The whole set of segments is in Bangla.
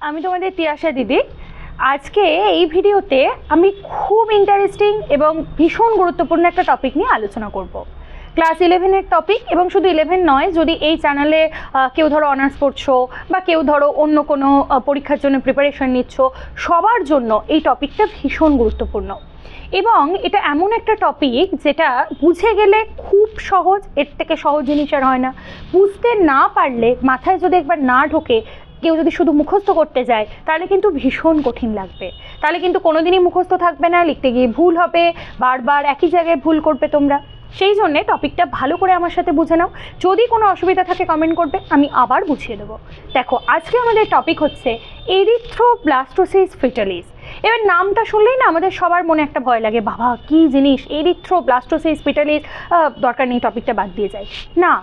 আমি তোমাদের তিয়াশা দিদি। আজকে এই ভিডিওতে আমি খুব ইন্টারেস্টিং এবং ভীষণ গুরুত্বপূর্ণ একটা টপিক নিয়ে আলোচনা করব। ক্লাস 11-এর টপিক, এবং শুধু 11 নয়, যদি এই চ্যানেলে কেউ ধরো অনার্স পড়ছো বা কেউ ধরো অন্য কোনো পরীক্ষার জন্য প্রিপারেশন নিচ্ছ, সবার জন্য এই টপিকটা ভীষণ গুরুত্বপূর্ণ। এবং এটা এমন একটা টপিক যেটা বুঝে গেলে খুব সহজ, এর থেকে সহজ জিনিস আর হয় না। বুঝতে না পারলে, মাথায় যদি একবার না ঢোকে, কেউ যদি শুধু মুখস্থ করতে যায় তাহলে কিন্তু ভীষণ কঠিন লাগবে, তাহলে কিন্তু কোনোদিনই মুখস্থ থাকবে না, লিখতে গিয়ে ভুল হবে, বারবার একই জায়গায় ভুল করবে তোমরা। সেই জন্যে টপিকটা ভালো করে আমার সাথে বুঝে নাও। যদি কোনো অসুবিধা থাকে কমেন্ট করবে, আমি আবার বুঝিয়ে দেবো। দেখো, আজকে আমাদের টপিক হচ্ছে এরিথ্রোব্লাস্টোসিস ফিটালিস। এবার নামটা শুনলেই না আমাদের সবার মনে একটা ভয় লাগে, বাবা কী জিনিস এরিথ্রোব্লাস্টোসিস ফিটালিস, দরকার নেই, টপিকটা বাদ দিয়ে যায়। না,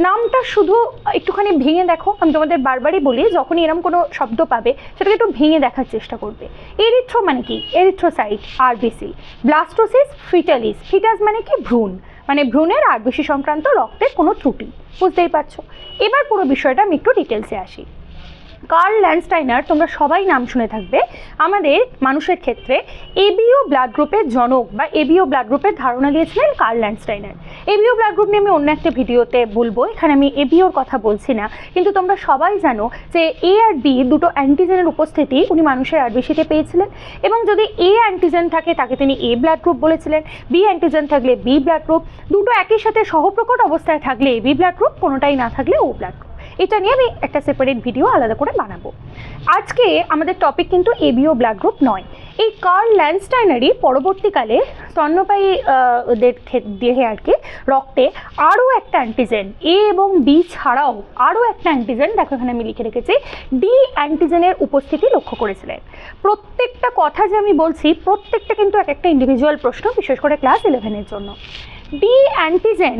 নামটা শুধু একটুখানি ভেঙে দেখো। আমি তোমাদের বারবারই বলি, যখনই এরকম কোনো শব্দ পাবে সেটাকে একটু ভেঙে দেখার চেষ্টা করবে। এরিথ্রো মানে কি? Erythrocyte, RBC. Blastosis fetalis, fetus মানে কি? ভ্রূণ, মানে ভ্রূণের আরবিসি সংক্রান্ত রক্তের কোনো ত্রুটি। বুঝতেই পারছো। এবার পুরো বিষয়টা আমি একটু ডিটেলসে আসি। কার্ল ল্যান্ডস্টাইনার, তোমরা সবাই নাম শুনে থাকবে। আমাদের মানুষের ক্ষেত্রে এবিও ব্লাড গ্রুপের জনক বা এবিও ব্লাড গ্রুপের ধারণা দিয়েছিলেন Karl Landsteiner. ABO blood group নিয়ে আমি অন্য একটা ভিডিওতে বলবো, এখানে আমি এবিওর কথা বলছি না। কিন্তু তোমরা সবাই জানো যে এ আর বি দুটো অ্যান্টিজেনের উপস্থিতি উনি মানুষের আরবিসিতে পেয়েছিলেন, এবং যদি এ অ্যান্টিজেন থাকে তাকে তিনি এ ব্লাড গ্রুপ বলেছিলেন, বি অ্যান্টিজেন থাকলে বি ব্লাড গ্রুপ, দুটো একই সাথে সহপ্রকট অবস্থায় থাকলে বি ব্লাড গ্রুপ, কোনোটাই না থাকলে ও ব্লাড গ্রুপ। এটা নিয়ে আমি একটা সেপারেট ভিডিও আলাদা করে বানাবো। আজকে আমাদের টপিক কিন্তু এবিও ব্লাড গ্রুপ নয়। এই কার্ল ল্যান্ডস্টাইনারই পরবর্তীকালে স্তন্যপায়ী দেহে আর কি রক্তে আরও একটা অ্যান্টিজেন, এ এবং বি ছাড়াও আরও একটা অ্যান্টিজেন, দেখো এখানে আমি লিখে রেখেছি, ডি অ্যান্টিজেনের উপস্থিতি লক্ষ্য করেছিলেন। প্রত্যেকটা কথা যে আমি বলছি, প্রত্যেকটা কিন্তু এক একটা ইন্ডিভিজুয়াল প্রশ্ন, বিশেষ করে ক্লাস 11-এর জন্য। ডি অ্যান্টিজেন,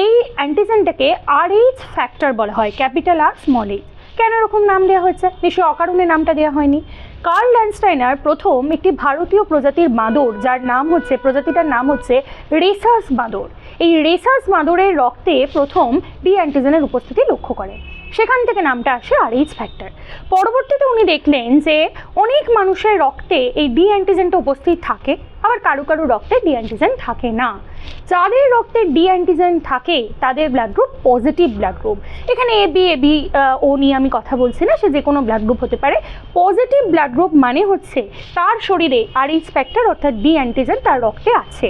এই অ্যান্টিজেনটাকে RH ফ্যাক্টর বলা হয়, ক্যাপিটাল আর স্মল এইচ। কেন এরকম নাম দেওয়া হয়েছে? নিশ্চয়ই অকারণে নামটা দেওয়া হয়নি। কার্ল ল্যান্ডস্টাইনার প্রথম একটি ভারতীয় প্রজাতির বাঁদর, যার নাম হচ্ছে, প্রজাতিটার নাম হচ্ছে রেসাস বাঁদর, এই রেসাস বাঁদরের রক্তে প্রথম ডি অ্যান্টিজেনের উপস্থিতি লক্ষ্য করেন। সেখান থেকে নামটা আসে RH ফ্যাক্টর। পরবর্তীতে উনি দেখলেন যে অনেক মানুষের রক্তে এই ডি অ্যান্টিজেনটা উপস্থিত থাকে, আবার কারো কারো রক্তে ডি অ্যান্টিজেন থাকে না। যাদের রক্তে ডি অ্যান্টিজেন থাকে তাদের blood group positive blood group. এখানে এবি ও নিয়ে আমি কথা বলছি না, সে যে কোনো ব্লাড গ্রুপ হতে পারে। পজিটিভ ব্লাড গ্রুপ মানে হচ্ছে তার শরীরে RH ফ্যাক্টর অর্থাৎ ডি অ্যান্টিজেন তার রক্তে আছে।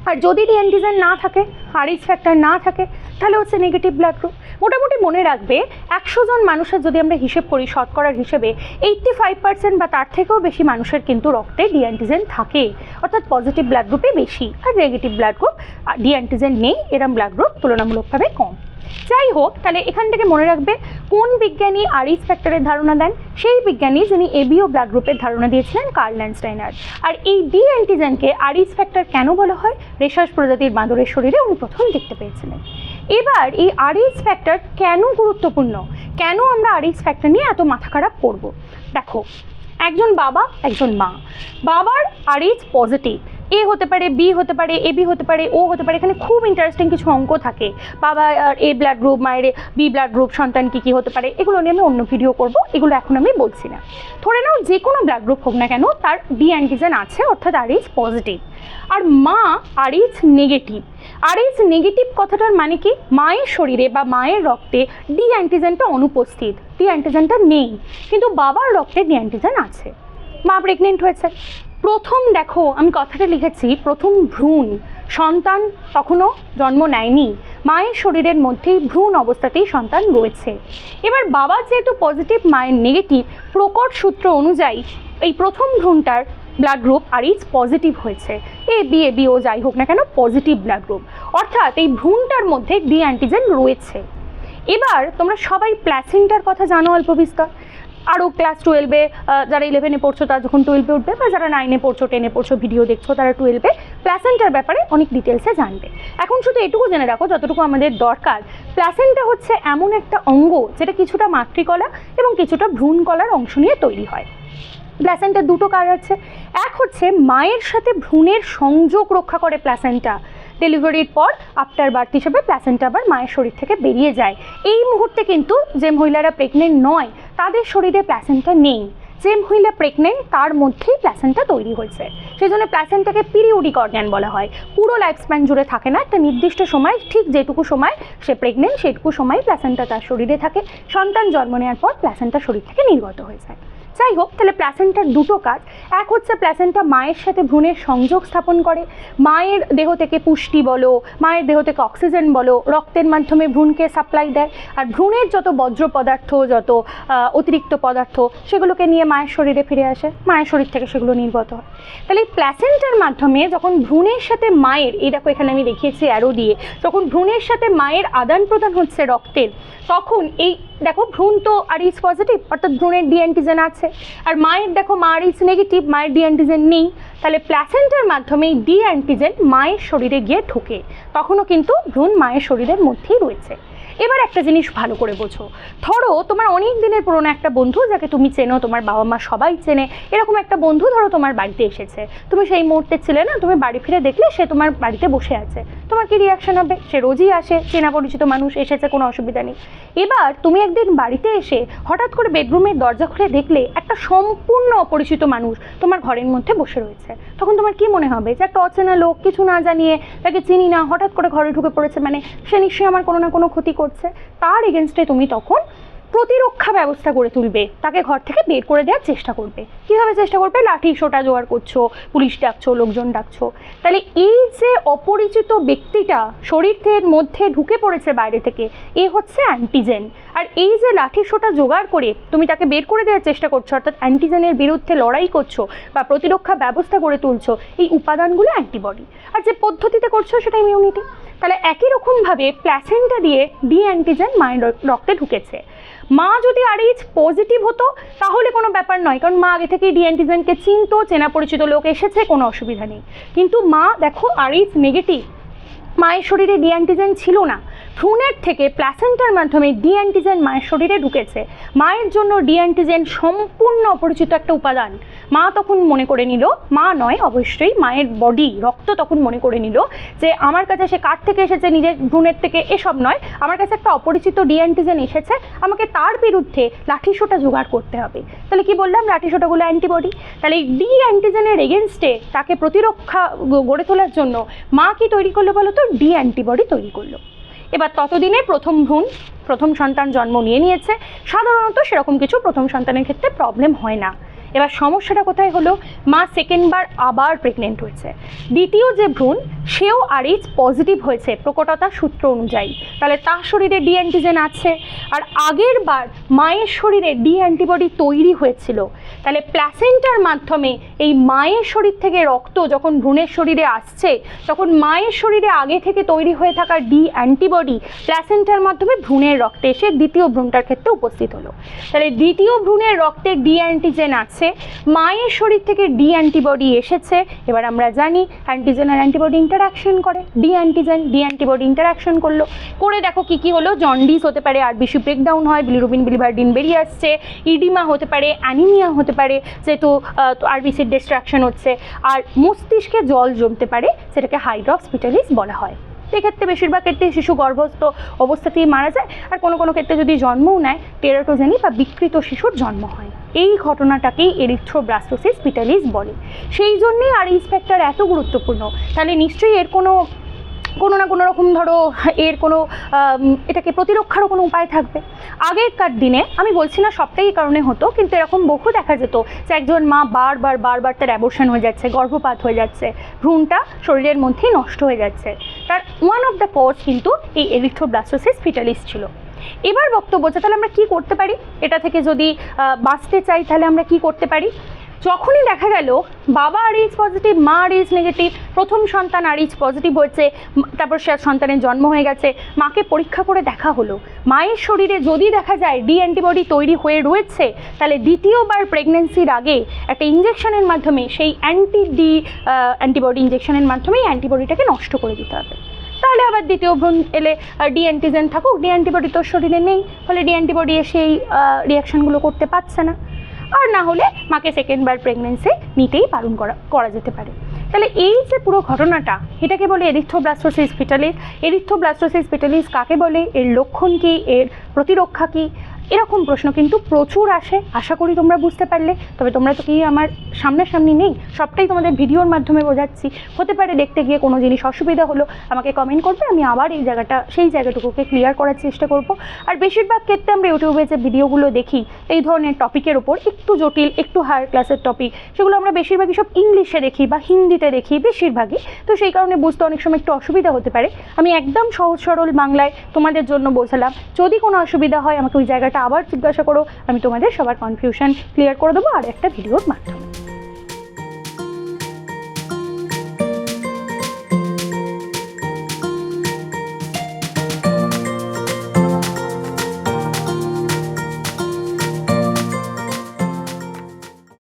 আর যদি ডি অ্যান্টিজেন না থাকে, RH ফ্যাক্টর না থাকে, তাহলে হচ্ছে নেগেটিভ ব্লাড গ্রুপ। মোটামুটি মনে রাখবে, 100 জন মানুষের যদি আমরা হিসেব করি, শতকরার হিসেবে 85% বা তার থেকেও বেশি মানুষের কিন্তু রক্তে ডি অ্যান্টিজেন থাকে, অর্থাৎ পজিটিভ ব্লাড গ্রুপে বেশি, আর negative blood group, D antigen নেই এরম ব্লাড গ্রুপ তুলনামূলকভাবে কম। যাই হোক, তাহলে এখান থেকে মনে রাখবে কোন বিজ্ঞানী RH ফ্যাক্টরের ধারণা দেন? সেই বিজ্ঞানী যিনি এবিও ব্লাড গ্রুপের ধারণা দিয়েছিলেন, কার্ল ল্যান্ডস্টাইনার। আর এই ডি অ্যান্টিজেনকে RH ফ্যাক্টর কেন বলা হয়? রেসাস প্রজাতির বাঁদরের শরীরে উনি প্রথম দেখতে পেয়েছিলেন। এবার এই RH ফ্যাক্টর কেন গুরুত্বপূর্ণ, কেন আমরা RH ফ্যাক্টর নিয়ে এত মাথা খারাপ করব? দেখো, একজন বাবা, একজন মা, বাবার RH পজিটিভ, এ হতে পারে, বি হতে পারে, এবি হতে পারে, ও হতে পারে। এখানে খুব ইন্টারেস্টিং কিছু অঙ্ক থাকে। বাবা এ ব্লাড গ্রুপ, মায়ের বি ব্লাড গ্রুপ, সন্তান কী কী হতে পারে, এগুলো নিয়ে আমি অন্য ভিডিও করব, এগুলো এখন আমি বলছি না। ধরে নাও যে কোনো ব্লাড গ্রুপ হোক না কেন, তার ডি অ্যান্টিজেন আছে, অর্থাৎ RH পজিটিভ। আর মা RH নেগেটিভ। RH নেগেটিভ কথাটার মানে কি? মায়ের শরীরে বা মায়ের রক্তে ডি অ্যান্টিজেনটা অনুপস্থিত, ডি অ্যান্টিজেনটা নেই, কিন্তু বাবার রক্তে ডি অ্যান্টিজেন আছে। মা প্রেগনেন্ট হয়েছে, প্রথম দেখো আমি কথাটা লিখেছি, প্রথম ভ্রূণ, সন্তান তখনও জন্ম নেয়নি, মায়ের শরীরের মধ্যেই ভ্রূণ অবস্থাতেই সন্তান রয়েছে। এবার বাবা যেহেতু পজিটিভ, মায়ের নেগেটিভ, প্রকট সূত্র অনুযায়ী এই প্রথম ভ্রূণটার ব্লাড গ্রুপ RH পজিটিভ হয়েছে। এবি ও যাই হোক না কেন, পজিটিভ ব্লাড গ্রুপ, অর্থাৎ এই ভ্রূণটার মধ্যে ডি অ্যান্টিজেন রয়েছে। এবার তোমরা সবাই প্ল্যাসেন্টার কথা জানো অল্প বিস্তর। আরও ক্লাস 12-এ, যারা 11-এ পড়ছো তারা যখন 12-এ উঠবে, বা যারা 9-এ পড়ছো, 10-এ পড়ছো, ভিডিও দেখছো, তারা 12-এ প্ল্যাসেন্টার ব্যাপারে অনেক ডিটেলসে জানবে। এখন শুধু এটুকু জেনে রাখো, যতটুকু আমাদের দরকার, প্ল্যাসেন্টা হচ্ছে এমন একটা অঙ্গ যেটা কিছুটা মাতৃকলা এবং কিছুটা ভ্রূণকলার অংশ নিয়ে তৈরি হয়। প্ল্যাসেন্টার দুটো কাজ আছে। এক হচ্ছে মায়ের সাথে ভ্রূণের সংযোগ রক্ষা করে প্ল্যাসেন্টা, ডেলিভারির পর আফটার বার্থ হিসেবে প্ল্যাসেন্টা আবার মায়ের শরীর থেকে বেরিয়ে যায়। এই মুহূর্তে কিন্তু যে মহিলারা প্রেগনেন্ট নয় তাদের শরীরে প্ল্যাসেন্টা নেই। যে মহিলা প্রেগনেন্ট তার মধ্যেই প্ল্যাসেন্টা তৈরি হয়েছে, সেই জন্য প্ল্যাসেন্টাকে পিরিয়ডিক অর্গ্যান বলা হয়। পুরো লাইফ স্প্যান জুড়ে থাকে না, একটা নির্দিষ্ট সময়, ঠিক যেটুকু সময় সে প্রেগনেন্ট সেটুকু সময় প্ল্যাসেন্টা তার শরীরে থাকে। সন্তান জন্ম নেওয়ার পর প্ল্যাসেন্টা শরীর থেকে নির্গত হয়ে যায়। যাই হোক, তাহলে প্ল্যাসেন্টার দুটো কাজ। এক হচ্ছে প্ল্যাসেন্টা মায়ের সাথে ভ্রূণের সংযোগ স্থাপন করে, মায়ের দেহ থেকে পুষ্টি বলো, মায়ের দেহ থেকে অক্সিজেন বলো, রক্তের মাধ্যমে ভ্রূণকে সাপ্লাই দেয়। আর ভ্রূণের যত বজ্র পদার্থ, যত অতিরিক্ত পদার্থ, সেগুলোকে নিয়ে মায়ের শরীরে ফিরে আসে, মায়ের শরীর থেকে সেগুলো নির্গত হয়। তাহলে এই প্ল্যাসেন্টার মাধ্যমে যখন ভ্রূণের সাথে মায়ের, এই দেখো এখানে আমি দেখিয়েছি অ্যারো দিয়ে, যখন ভ্রূণের সাথে মায়ের আদান প্রদান হচ্ছে রক্তের, তখন এই দেখো ভ্রূণ তো RH পজিটিভ, অর্থাৎ ভ্রূণের ডি অ্যান্টিজেন আছে, আর মায়ের দেখো মা RH নেগেটিভ, মায়ের ডি অ্যান্টিজেন নেই। তাহলে প্ল্যাসেন্টার মাধ্যমে ডি অ্যান্টিজেন মায়ের শরীরে গিয়ে ঢোকে, তখনও কিন্তু ভ্রূণ মায়ের শরীরের মধ্যেই রয়েছে। এবার একটা জিনিস ভালো করে বোঝো, ধরো তোমার অনেক দিনের পুরনো একটা বন্ধু যাকে তুমি চেনো, তোমার বাবা মা সবাই চেনে, এরকম একটা বন্ধু ধরো তোমার বাড়িতে এসেছে, তুমি সেই মুহূর্তে ছিলে না, তুমি বাড়ি ফিরে দেখলে সে তোমার বাড়িতে বসে আছে, তোমার কি রিয়াকশন হবে? সে রোজই আসে, চেনা পরিচিত মানুষ, এসেছে, কোনো অসুবিধা নেই। এবার তুমি একদিন বাড়িতে এসে হঠাৎ করে বেডরুমের দরজা খুলে দেখলে একটা সম্পূর্ণ অপরিচিত মানুষ তোমার ঘরের মধ্যে বসে রয়েছে, তখন তোমার কি মনে হবে? যে একটা অচেনা লোক, কিছু না জানিয়ে, তাকে চিনি না, হঠাৎ করে ঘরে ঢুকে পড়েছে, মানে সে নিশ্চয়ই আমার কোনো না কোনো ক্ষতি করছে। তার এগেনস্টে তুমি তখন প্রতিরক্ষা ব্যবস্থা গড়ে তুলবে, তাকে ঘর থেকে বের করে দেওয়ার চেষ্টা করবে। কীভাবে চেষ্টা করবে? লাঠি সোটা জোগাড় করছো, পুলিশ ডাকছো, লোকজন ডাকছো। তাহলে এই যে অপরিচিত ব্যক্তিটা শরীরের মধ্যে ঢুকে পড়েছে বাইরে থেকে, এ হচ্ছে অ্যান্টিজেন। আর এই যে লাঠি সোটা জোগাড় করে তুমি তাকে বের করে দেওয়ার চেষ্টা করছো, অর্থাৎ অ্যান্টিজেনের বিরুদ্ধে লড়াই করছো বা প্রতিরক্ষা ব্যবস্থা গড়ে তুলছো, এই উপাদানগুলো অ্যান্টিবডি। আর যে পদ্ধতিতে করছো সেটা ইমিউনিটি। তাহলে একই রকমভাবে প্ল্যাসেন্টা দিয়ে ডি অ্যান্টিজেন মায়ের রক্তে ঢুকেছে। মা যদি RH পজিটিভ হতো তাহলে কোনো ব্যাপার নয়, কারণ মা আগে থেকেই ডি অ্যান্টিজেনকে চিনতো, চেনা পরিচিত লোক এসেছে, কোনো অসুবিধা নেই। কিন্তু মা দেখো RH নেগেটিভ, মায়ের শরীরে ডি অ্যান্টিজেন ছিল না, ভ্রূণের থেকে প্ল্যাসেন্টার মাধ্যমে ডি অ্যান্টিজেন মায়ের শরীরে ঢুকেছে। মায়ের জন্য ডি অ্যান্টিজেন সম্পূর্ণ অপরিচিত একটা উপাদান। মা তখন মনে করে নিল, মা নয় অবশ্যই মায়ের বডি, রক্ত তখন মনে করে নিল যে আমার কাছে সে কার থেকে এসেছে, নিজের ভ্রূণের থেকে, এসব নয়, আমার কাছে একটা অপরিচিত ডি অ্যান্টিজেন এসেছে, আমাকে তার বিরুদ্ধে লাঠিসোঁটা জোগাড় করতে হবে। তাহলে কি বললাম? লাঠিসোঁটাগুলো অ্যান্টিবডি। তাহলে এই ডি অ্যান্টিজেনের এগেনস্টে তাকে প্রতিরক্ষা গড়ে তোলার জন্য মা কি তৈরি করলো বলো তো? ডি অ্যান্টিবডি তৈরি করলো। এবার ততদিনে প্রথম সন্তান জন্ম নিয়েছে। সাধারণত সেরকম কিছু প্রথম সন্তানের ক্ষেত্রে প্রবলেম হয় না। এবার সমস্যাটা কোথায় হলো? মা সেকেন্ডবার আবার প্রেগনেন্ট হয়েছে, দ্বিতীয় যে ভ্রূণ সেও RH পজিটিভ হয়েছে প্রকটতার সূত্র অনুযায়ী, তাহলে তার শরীরে ডি অ্যান্টিজেন আছে, আর আগের বার মায়ের শরীরে ডি অ্যান্টিবডি তৈরি হয়েছিল। তাহলে প্ল্যাসেন্টার মাধ্যমে এই মায়ের শরীর থেকে রক্ত যখন ভ্রূণের শরীরে আসছে, তখন মায়ের শরীরে আগে থেকে তৈরি হয়ে থাকা ডি অ্যান্টিবডি প্ল্যাসেন্টার মাধ্যমে ভ্রূণের রক্তে এসে দ্বিতীয় ভ্রূণটার ক্ষেত্রে উপস্থিত হলো। তাহলে দ্বিতীয় ভ্রূণের রক্তে ডি অ্যান্টিজেন আছে, মায়ের শরীর থেকে ডি অ্যান্টিবডি এসেছে। এবার আমরা জানি অ্যান্টিজেন আর অ্যান্টিবডি ইন্টারাকশন করে, D antigen D antibody interaction করলো, করে দেখো কি কি হলো? জন্ডিস হতে পারে, RBC ব্রেকডাউন হয়, বিলিরুবিন বিলিভারডিন বেরিয়ে আসছে, ইডিমা হতে পারে, অ্যানিমিয়া হতে পারে যেহেতু RBCর ডিস্ট্রাকশন হচ্ছে, আর মস্তিষ্কে জল জমতে পারে, সেটাকে হাইড্রক্সপিটালিস বলা হয়। এক্ষেত্রে বেশিরভাগ ক্ষেত্রে শিশু গর্ভস্থ অবস্থাতেই মারা যায়, আর কোনো কোনো ক্ষেত্রে যদি জন্মও নেয় টেরাটোজেনিক বা বিকৃত শিশুর জন্ম হয়। এই ঘটনাটাকেই এরিথ্রোব্লাস্টোসিস পিটালিস বলে। সেই জন্যেই RH ফ্যাক্টর এত গুরুত্বপূর্ণ। তাহলে নিশ্চয়ই এর কোনো না কোনো রকম ধরো এর কোনো এটাকে প্রতিরক্ষারও কোনো উপায় থাকবে। আগেকার দিনে, আমি বলছি না সবটাই এই কারণে হতো, কিন্তু এরকম বহু দেখা যেত যে একজন মা বারবার তার অ্যাবর্শন হয়ে যাচ্ছে, গর্ভপাত হয়ে যাচ্ছে, ভ্রূণটা শরীরের মধ্যেই নষ্ট হয়ে যাচ্ছে। তার ওয়ান অফ দ্য কজ কিন্তু এই এরিথ্রোব্লাস্টোসিস পিটালিস ছিল। এবার বক্তব্য হচ্ছে তাহলে আমরা কী করতে পারি? এটা থেকে যদি বাঁচতে চাই তাহলে আমরা কি করতে পারি? যখনই দেখা গেল বাবা RH পজিটিভ, মা RH নেগেটিভ, প্রথম সন্তান RH পজিটিভ হয়েছে, তারপর সে সন্তানের জন্ম হয়ে গেছে, মাকে পরীক্ষা করে দেখা হলো, মায়ের শরীরে যদি দেখা যায় ডি অ্যান্টিবডি তৈরি হয়ে রয়েছে, তাহলে দ্বিতীয়বার প্রেগনেন্সির আগে একটা ইঞ্জেকশনের মাধ্যমে, সেই অ্যান্টিবডি ইঞ্জেকশনের মাধ্যমেই অ্যান্টিবডিটাকে নষ্ট করে দিতে হবে। তাহলে আবার দ্বিতীয় ভ্রূণ এলে ডি অ্যান্টিজেন থাকুক, ডি অ্যান্টিবডি তোর শরীরে নেই, ফলে ডি অ্যান্টিবডি এসে এই রিয়াকশানগুলো করতে পারছে না। আর না হলে মাকে সেকেন্ডবার প্রেগনেন্সি নিতেই বারণ করা যেতে পারে। তাহলে এই যে পুরো ঘটনাটা, এটাকে বলে এরিথ্রোব্লাস্টোসিস ফিটালিস। এরিথ্রোব্লাস্টোসিস ফিটালিস কাকে বলে, এর লক্ষণ কী, এর প্রতিরক্ষা কী, এরকম প্রশ্ন কিন্তু প্রচুর আসে। আশা করি তোমরা বুঝতে পারলে। তবে তোমরা তো কি আমার সামনাসামনি নেই, সবটাই তোমাদের ভিডিওর মাধ্যমে বোঝাচ্ছি। হতে পারে দেখতে গিয়ে কোনো জিনিস অসুবিধা হলো, আমাকে কমেন্ট করবে, আমি আবার সেই জায়গাটুকুকে ক্লিয়ার করার চেষ্টা করব। আর বেশিরভাগ ক্ষেত্রে আমরা ইউটিউবে যে ভিডিওগুলো দেখি এই ধরনের টপিকের ওপর, একটু জটিল, একটু হায়ার ক্লাসের টপিক, সেগুলো আমরা বেশিরভাগই সব ইংলিশে দেখি বা হিন্দিতে দেখি বেশিরভাগই। তো সেই কারণে বুঝতে অনেক সময় একটু অসুবিধা হতে পারে। আমি একদম সহজ সরল বাংলায় তোমাদের জন্য বোঝালাম। যদি কোনো অসুবিধা হয় আমাকে ওই জায়গাটা আবার জিজ্ঞাসা করো, আমি তোমাদের সবার কনফিউশন ক্লিয়ার করে দেবো আর একটা ভিডিওর মাধ্যমে।